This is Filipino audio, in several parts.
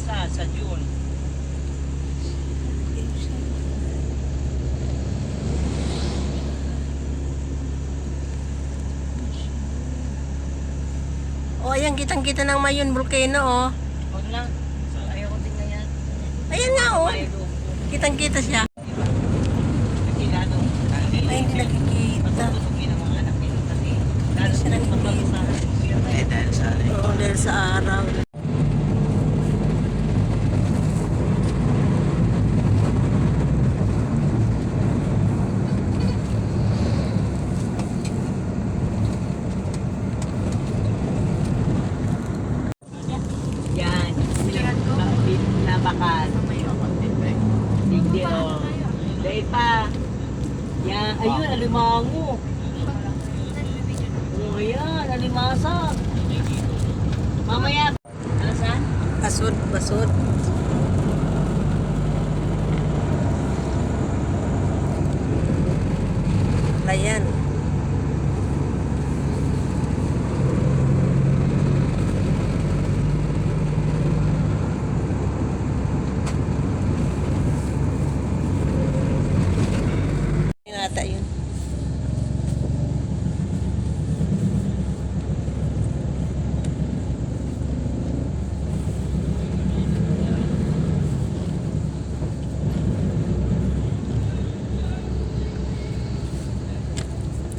isa sa June. Oh, ayan, kitang-kita ng Mayon Volcano, oh. Huwag na. Ayaw ko din na yan. Ayan nga, oh. Ayaw doon. Kitang-kita siya. Nakilado. Ay, hindi nakikita. Tutugin ang mga anak nila kasi. Lalo Siya sila nakikita. Eh, dahil sa Oo, dahil sa araw. yan. Labakan. Hindi, oh. Dahil pa. Yan. Ayun, alimango. Oh, yan. Alimasa. Mamaya. Nasaan? Basod, basod. Ayan. Yun ata yun.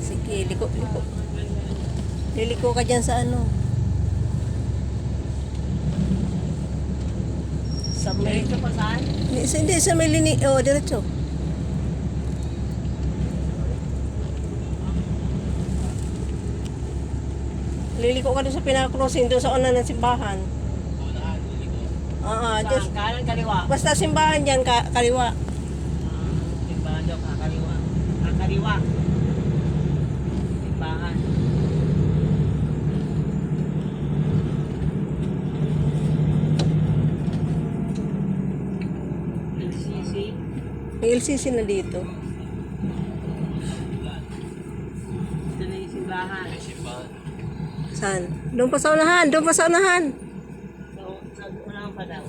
Sige, liko, liko. Liliko ka dyan sa ano. Sa may... Diretso pa saan? Hindi, sa may lini. Oh, diretso. Liliko ka doon sa pinaka-crossing, doon sa una ng simbahan. Just, Saan? Kanan, kaliwa? basta simbahan dyan, kaliwa. Simbahan daw, kakaliwa. Kakaliwa. Simbahan. LCC. May LCC na dito. Ito na yung simbahan. Saan? Doon pa sa unahan, doon pa sa unahan. So, sa unang pa daw.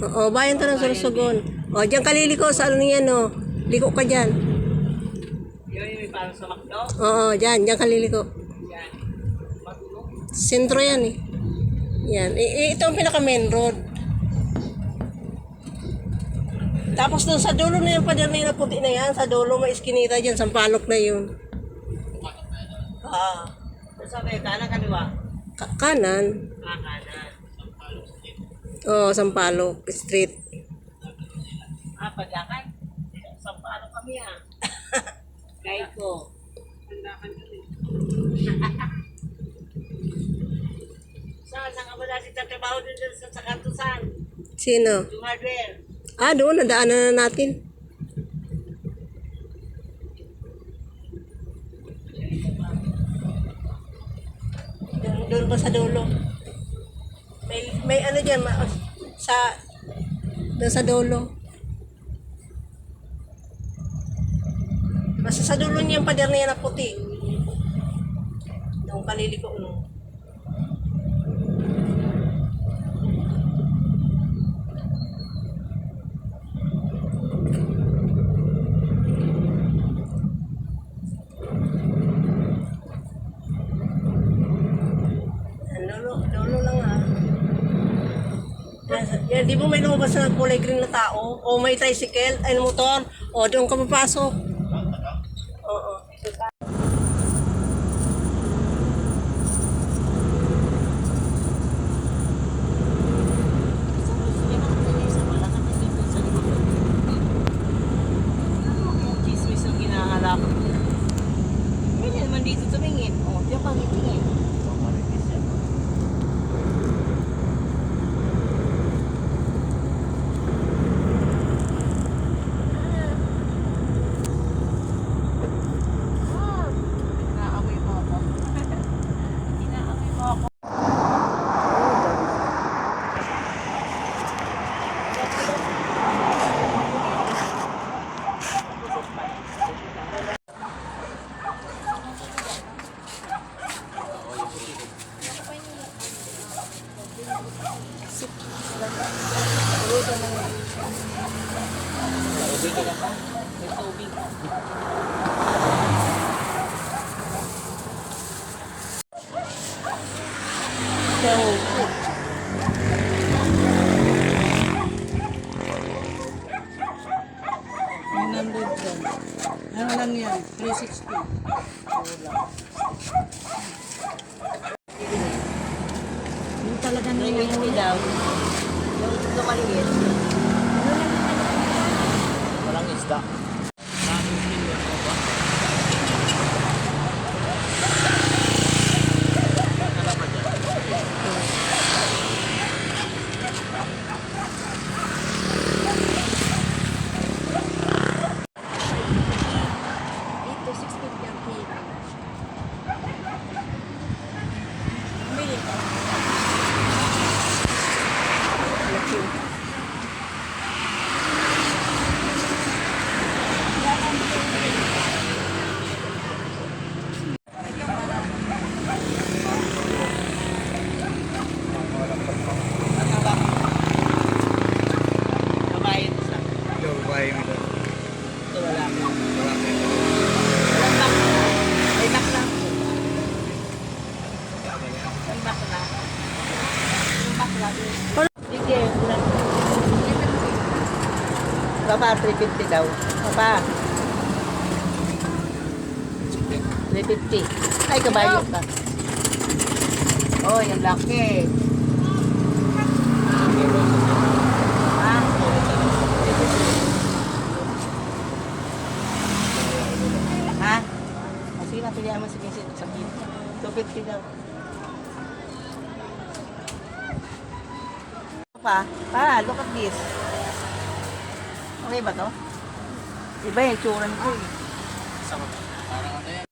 Oo, bayan to ng Sorsogon. O, diyan ka liliko sa ano yan, o. Liko ka dyan. Yun yung may parang sa McDo. Oo, diyan ka liliko. Yan. Matulog. Sentro yan, eh. Yan. Ito ang pinaka-main road. Tapos doon sa dulo na yung pader na puti na yan, sa dulo may iskinita dyan, Sampalok na yun. So, sabi, kanan, kaliwa. Kanan. Kanan. Oo, Sampalok Street. Paglakan. Sampalo kami, Guide ko. Paglakan kami. Saan ka ba dati tatrabaho din sa Kantusan? Sino? Yung hardware. Doon, nadaanan na natin. Doon pa sa dulo. May ano dyan, doon sa dulo. Basta sa dulo niya yung pader na yan na puti. Doon kaliliko, no? Lolo lang, Yan, di ba may lumabas na kulay green na tao? O may tricycle, ay motor? O doon ka papasok? Oo. Chismis ang hinahalak. Pwede naman dito tumingin. Diyan pa tingin. Ano lang yan? 360. Yung talaga na May hindi daw. Yung ito maliit. Walang isda. Dito, 650 ang kilo. Bili ka. Babae ito sa. Yung babae mo doon. Ito wala. Wala ka. Walang back. May back lang. May back lang. May back lang. Sige. Baba, 350 daw. Baba. 350. Ay, kabayo ba? Oh, yung laki. Ha? Ha? O, sige na, pilihan mo sige sa kilo. 250 daw. Look at this. Okay ba to? Iba yung tsura nito eh. Parang ano yan?